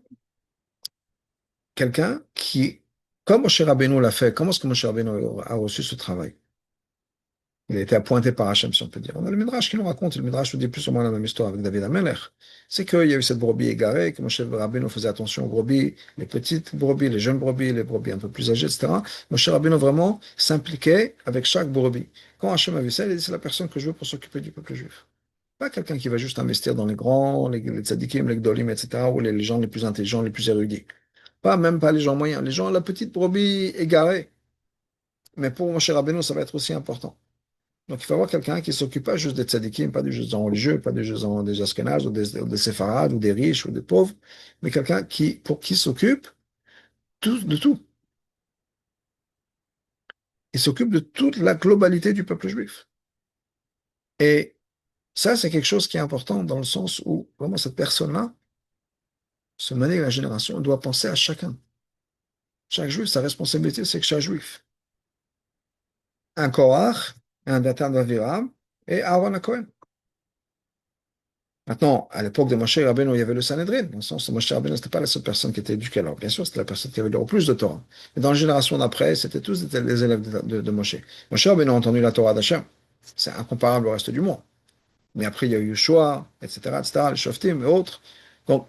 quelqu'un qui, comme Moshe Rabbeinu l'a fait, comment est-ce que Moshe Rabbeinu a reçu ce travail? Il a été appointé par Hachem, si on peut dire. On a le Midrash qui nous raconte, le Midrash nous dit plus ou moins la même histoire avec David Amelech. C'est qu'il y a eu cette brebis égarée, que Moshe Rabbeinu faisait attention aux brebis, les petites brebis, les jeunes brebis, les brebis un peu plus âgées, etc. Moshe Rabbeinu vraiment s'impliquait avec chaque brebis. Quand Hachem a vu ça, il a dit c'est la personne que je veux pour s'occuper du peuple juif. Pas quelqu'un qui va juste investir dans les grands, les tzadikim, les gdolim, etc., ou les gens les plus intelligents, les plus érudits. Même pas les gens moyens, les gens, la petite brebis égarée. Mais pour Moshe Rabbeinu, ça va être aussi important. Donc, il faut avoir quelqu'un qui ne s'occupe pas juste des tzadikim, pas des gens religieux, pas des gens des Ashkénazes, ou des séfarades, ou des riches, ou des pauvres, mais quelqu'un pour qui s'occupe de tout. Il s'occupe de toute la globalité du peuple juif. Et ça, c'est quelque chose qui est important dans le sens où, vraiment, cette personne-là, ce mané de la génération, doit penser à chacun. Chaque juif, sa responsabilité, c'est que chaque juif. Un Korach, un Datan d'Aviram, et Aaron Cohen. Maintenant, à l'époque de Moshe Rabbeinu, il y avait le Sanhedrin. Dans le sens où Moshe Rabbeinu, c'était pas la seule personne qui était éduquée. Alors, bien sûr, c'était la personne qui avait le plus de Torah. Mais dans la génération d'après, c'était tous les élèves de Moshe. Moshe Rabbeinu a entendu la Torah d'Hachem. C'est incomparable au reste du monde. Mais après, il y a eu Yeshua, etc., les Shoftim et autres. Donc,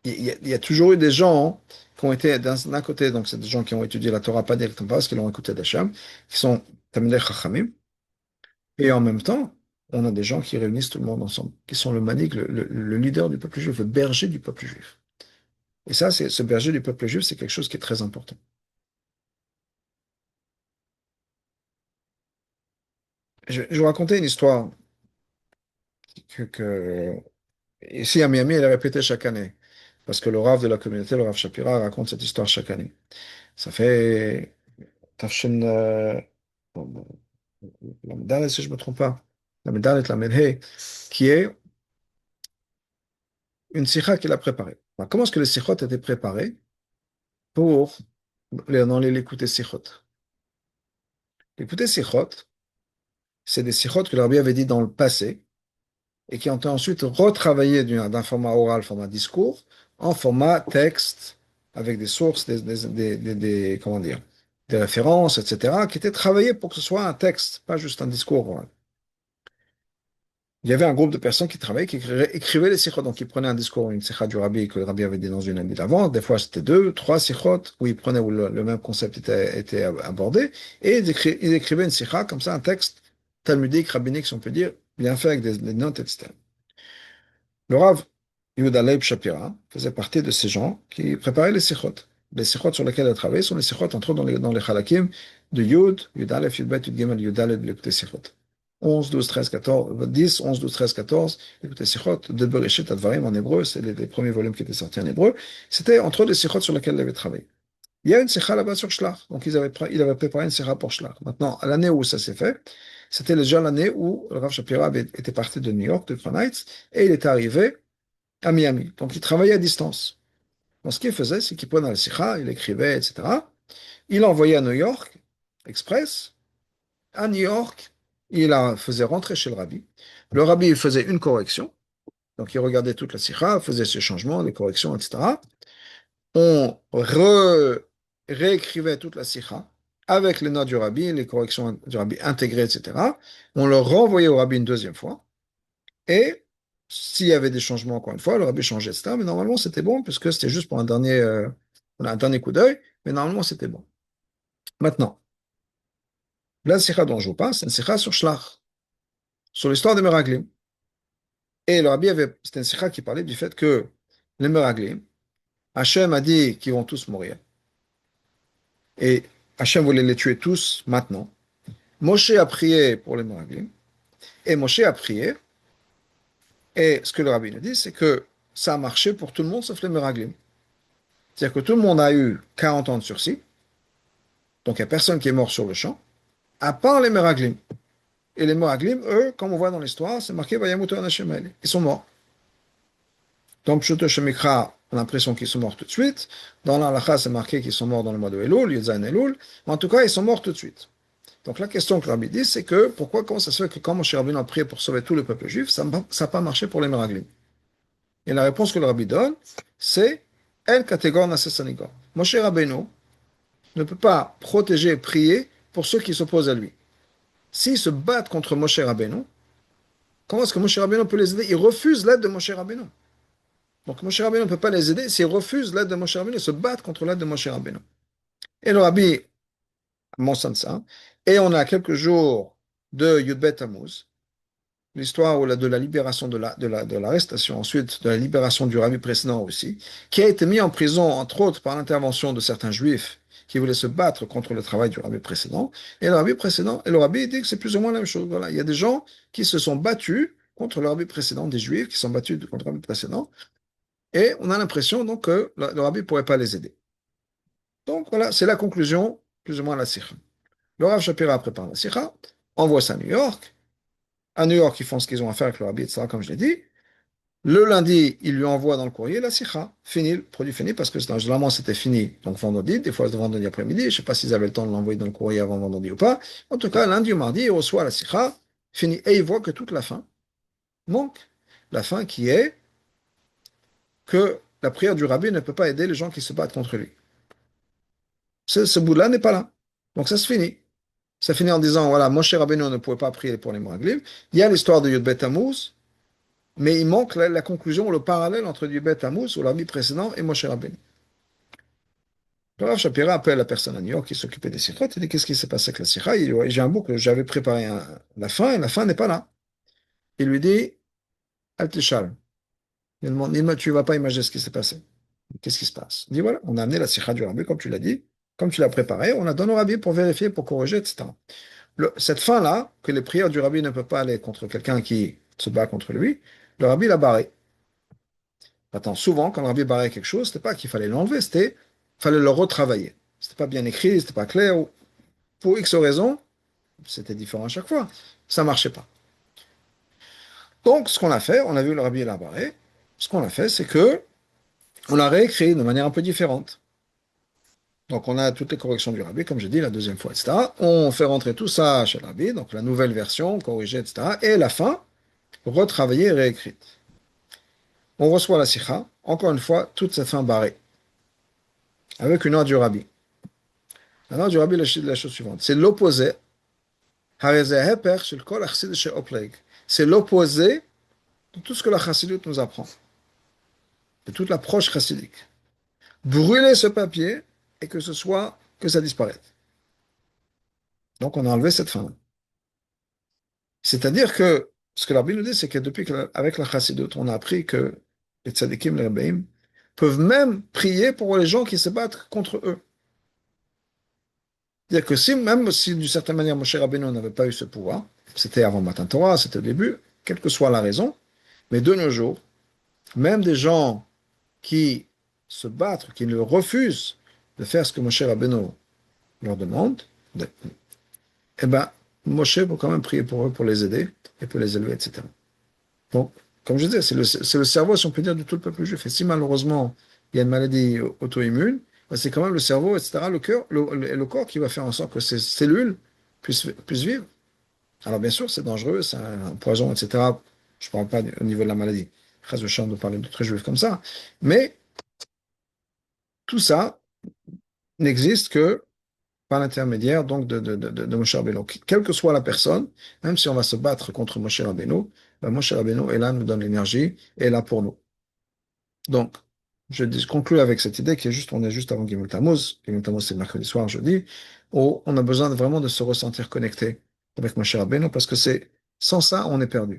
il y a toujours eu des gens qui ont été d'un côté, donc c'est des gens qui ont étudié la Torah pas directement parce qu'ils l'ont écouté d'Hachem, qui sont Tamilei Chachamim. Et en même temps, on a des gens qui réunissent tout le monde ensemble, qui sont le manik, le leader du peuple juif, le berger du peuple juif. Et ça, ce berger du peuple juif, c'est quelque chose qui est très important. Je vous racontais une histoire ici à Miami, elle est répétée chaque année. Parce que le Rav de la communauté, le Rav Shapira, raconte cette histoire chaque année. Ça fait Tafshin, la médaille, si je ne me trompe pas, la médaille, la Medhei, qui est une sikha qu'il a préparée. Alors, comment est-ce que les sikhot étaient préparés pour l'écouter sikhot? L'écouter sikhot, c'est des sikhot que le rabbi avait dit dans le passé et qui ont été ensuite retravaillés d'un format oral, format discours, en format texte, avec des sources, comment dire, des références, etc., qui étaient travaillés pour que ce soit un texte, pas juste un discours oral. Il y avait un groupe de personnes qui travaillaient, qui écrivaient les sikhot. Donc, ils prenaient un discours, une sikha du rabbi que le rabbi avait dit dans une année d'avant. Des fois, c'était deux, trois sikhot où ils prenaient, où le même concept était abordé. Et ils écrivaient une sikha, comme ça, un texte talmudique, rabbinique, si on peut dire, bien fait avec des notes, etc. Le Rav Yehuda Leib Shapira faisait partie de ces gens qui préparaient les sikhot. Les sikhot sur lesquels elle travaillait sont les sikhot, entre autres, dans les halakim de Yud, Yud Aleph, Yud Bet, Yud Gimel, Yud Dalet, de l'écouter sikhot. 11, 12, 13, 14, 10, 11, 12, 13, 14, écoutez Sichot, de Bereshit Advarim en hébreu, c'est les premiers volumes qui étaient sortis en hébreu. C'était entre autres les Sichot sur lesquels il avait travaillé. Il y a une Sicha là-bas sur Shlach, donc il avait préparé une Sicha pour Shlach. Maintenant, à l'année où ça s'est fait, c'était déjà l'année où le Rav Shapira était parti de New York, de Crown Heights, et il était arrivé à Miami. Donc il travaillait à distance. Donc ce qu'il faisait, c'est qu'il prenait la Sicha, il écrivait, etc. Il a envoyé à New York, Express. À New York, faisait rentrer chez le rabbi. Le rabbi il faisait une correction. Donc, il regardait toute la sikha, faisait ses changements, les corrections, etc. On réécrivait toute la sikha avec les notes du rabbi, les corrections du rabbi intégrées, etc. On le renvoyait au rabbi une deuxième fois. Et s'il y avait des changements, encore une fois, le rabbi changeait, etc. Mais normalement, c'était bon, puisque c'était juste pour un dernier coup d'œil. Mais normalement, c'était bon. Maintenant, la sikha dont je vous parle, c'est une sikha sur Shlach, sur l'histoire des Meraglim. Et le rabbi c'était une sikha qui parlait du fait que les Meraglim, Hachem a dit qu'ils vont tous mourir. Et Hachem voulait les tuer tous maintenant. Moshe a prié pour les Meraglim. Et Moshe a prié. Et ce que le rabbi nous dit, c'est que ça a marché pour tout le monde sauf les Meraglim. C'est-à-dire que tout le monde a eu 40 ans de sursis. Donc il n'y a personne qui est mort sur le champ, à part les Meraglim. Et les Meraglim, eux, comme on voit dans l'histoire, c'est marqué Vayamutu Anashem Haele. Ils sont morts. Dans Pshuto Shemikra, on a l'impression qu'ils sont morts tout de suite. Dans l'Alacha, c'est marqué qu'ils sont morts dans le mois de Elul, Yudzaïn Elul. Mais en tout cas, ils sont morts tout de suite. Donc la question que le rabbi dit, c'est que comment ça se fait que quand Moshe Rabbeinu a prié pour sauver tout le peuple juif, ça n'a pas marché pour les Meraglim? Et la réponse que le rabbi donne, c'est El Kategor Nasesanigor. Moshe Rabbeinu ne peut pas protéger et prier pour ceux qui s'opposent à lui. S'ils se battent contre Moshe Rabbeinu, comment est-ce que Moshe Rabbeinu peut les aider? Ils refusent l'aide de Moshe Rabbeinu. Donc Moshe Rabbeinu ne peut pas les aider s'ils refusent l'aide de Moshe Rabbeinu, ils se battent contre l'aide de Moshe Rabbeinu. Et le rabbi mentionne ça. Et on a quelques jours de Yudbet Tammuz, l'histoire de la libération de l'arrestation, ensuite de la libération du rabbi précédent aussi, qui a été mis en prison, entre autres, par l'intervention de certains juifs qui voulaient se battre contre le travail du rabbi précédent. Et le rabbi précédent, et le rabbi dit que c'est plus ou moins la même chose. Voilà. Il y a des gens qui se sont battus contre le rabbi précédent, des juifs qui se sont battus contre le rabbi précédent, et on a l'impression donc que le rabbi ne pourrait pas les aider. Donc voilà, c'est la conclusion, plus ou moins, de la sikha. Le Rav Shapira prépare la sikha, envoie ça à New York. À New York, ils font ce qu'ils ont à faire avec le rabbi, etc., comme je l'ai dit. Le lundi, il lui envoie dans le courrier la sikha. Fini, le produit fini, parce que généralement c'était fini, donc vendredi, des fois vendredi après-midi. Je ne sais pas s'ils avaient le temps de l'envoyer dans le courrier avant vendredi ou pas. En tout cas, lundi ou mardi, il reçoit la sikha, fini. Et il voit que toute la fin manque. La fin qui est que la prière du rabbi ne peut pas aider les gens qui se battent contre lui. Ce bout-là n'est pas là. Donc ça se finit. Ça finit en disant, voilà, Moshe Rabbeinu ne pouvait pas prier pour les Meraglim. Il y a l'histoire de Yud Tammuz, mais il manque la conclusion, le parallèle entre Yud Tammuz, ou l'ami précédent, et Moshe Rabbeinu. Le Rav Shapira appelle la personne à New York qui s'occupait des sikhot, il dit, qu'est-ce qui s'est passé avec la sikha? Il dit, ouais, j'ai un bout que j'avais préparé la fin, et la fin n'est pas là. Il lui dit, Altishal. Il demande, tu ne vas pas imaginer ce qui s'est passé. Qu'est-ce qui se passe? Il dit, voilà, on a amené la sikha du Rabbi, comme tu l'as dit, comme tu l'as préparé, on la donne au Rabbi pour vérifier, pour corriger, etc. Cette fin-là, que les prières du rabbi ne peuvent pas aller contre quelqu'un qui se bat contre lui, le rabbi l'a barré. Attends, souvent, quand le rabbi barrait quelque chose, c'était pas qu'il fallait l'enlever, c'était qu'il fallait le retravailler. C'était pas bien écrit, c'était pas clair, ou pour X raisons, c'était différent à chaque fois. Ça marchait pas. Donc, ce qu'on a fait, on a vu le rabbi l'a barré. Ce qu'on a fait, c'est que on l'a réécrit de manière un peu différente. Donc, on a toutes les corrections du rabbi, comme j'ai dit la deuxième fois, etc. On fait rentrer tout ça chez le rabbi, donc la nouvelle version, corrigée, etc. Et la fin, retravaillée et réécrite. On reçoit la sikha, encore une fois, toute cette fin barrée, avec une ordre du rabbi. La ordre du rabbi, la chose suivante. C'est l'opposé. C'est l'opposé de tout ce que la chassidut nous apprend, de toute l'approche chassidique. Brûler ce papier et que ça disparaisse. Donc on a enlevé cette fin. C'est-à-dire que ce que l'arbitre nous dit, c'est que depuis qu'avec la chassidut, on a appris que les tzadikim, les rebbeim, peuvent même prier pour les gens qui se battent contre eux. C'est-à-dire que même si d'une certaine manière Moshe Rabbeinu n'avait pas eu ce pouvoir, c'était avant Matan Torah, c'était au début, quelle que soit la raison, mais de nos jours, même des gens qui se battent, qui ne refusent de faire ce que Moshe Rabbeinu leur demande, eh ben, Moshe peut quand même prier pour eux, pour les aider, et pour les élever, etc. Donc, comme je disais, c'est le cerveau, si on peut dire, de tout le peuple juif. Et si malheureusement, il y a une maladie auto-immune, ben, c'est quand même le cerveau, etc., le cœur, le corps qui va faire en sorte que ces cellules puissent vivre. Alors bien sûr, c'est dangereux, c'est un poison, etc. Je ne parle pas au niveau de la maladie. Très de champ de parler d'autres juifs comme ça. Mais tout ça n'existe que par l'intermédiaire donc de Moshe Rabbeinu. Quelle que soit la personne, même si on va se battre contre Moshe Rabbeinu, ben Moshe Rabbeinu est là, nous donne l'énergie, et est là pour nous. Donc, je conclue avec cette idée qui est juste, on est juste avant Gimel Tammuz. Gimel Tammuz, c'est mercredi soir, jeudi, où on a besoin vraiment de se ressentir connecté avec Moshe Rabbeinu, parce que sans ça, on est perdu.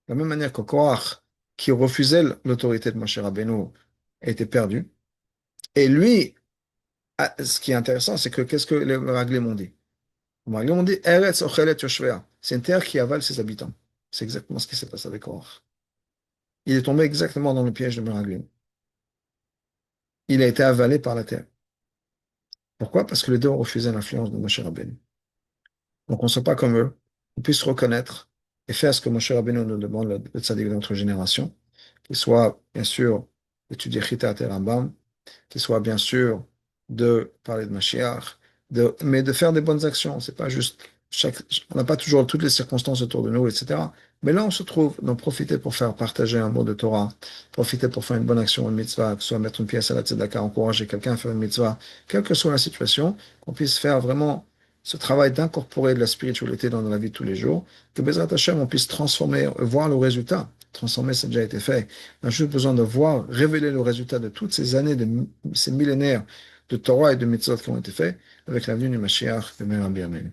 De la même manière que Korach, qui refusait l'autorité de Moshe Rabbeinu, était perdu. Et lui, ce qui est intéressant, c'est que qu'est-ce que les Meraglim ont dit? Les Meraglim ont dit, Eretz ochelet yoshvea. C'est une terre qui avale ses habitants. C'est exactement ce qui s'est passé avec Korach. Il est tombé exactement dans le piège de Meraglim. Il a été avalé par la terre. Pourquoi? Parce que les deux ont refusé l'influence de Moshe Rabbeinu. Donc on ne soit pas comme eux, on puisse reconnaître et faire ce que Moshe Rabbeinu nous demande, le tzaddik de notre génération, qu'il soit bien sûr d'étudier Chita et Rambam, qu'il soit bien sûr de parler de Mashiach, mais de faire des bonnes actions. C'est pas juste on n'a pas toujours toutes les circonstances autour de nous, etc. Mais là, on se trouve d'en profiter pour faire partager un mot de Torah, profiter pour faire une bonne action, une mitzvah, que ce soit mettre une pièce à la tzedaka, encourager quelqu'un à faire une mitzvah, quelle que soit la situation, qu'on puisse faire vraiment ce travail d'incorporer de la spiritualité dans la vie de tous les jours, que Bezrat Hashem, on puisse transformer, voir le résultat. Transformer, ça a déjà été fait. On a juste besoin de voir, révéler le résultat de toutes ces années, ces millénaires de Torah et de mitzvot qui ont été faits avec la venue du Mashiach, de Rabbi Amen.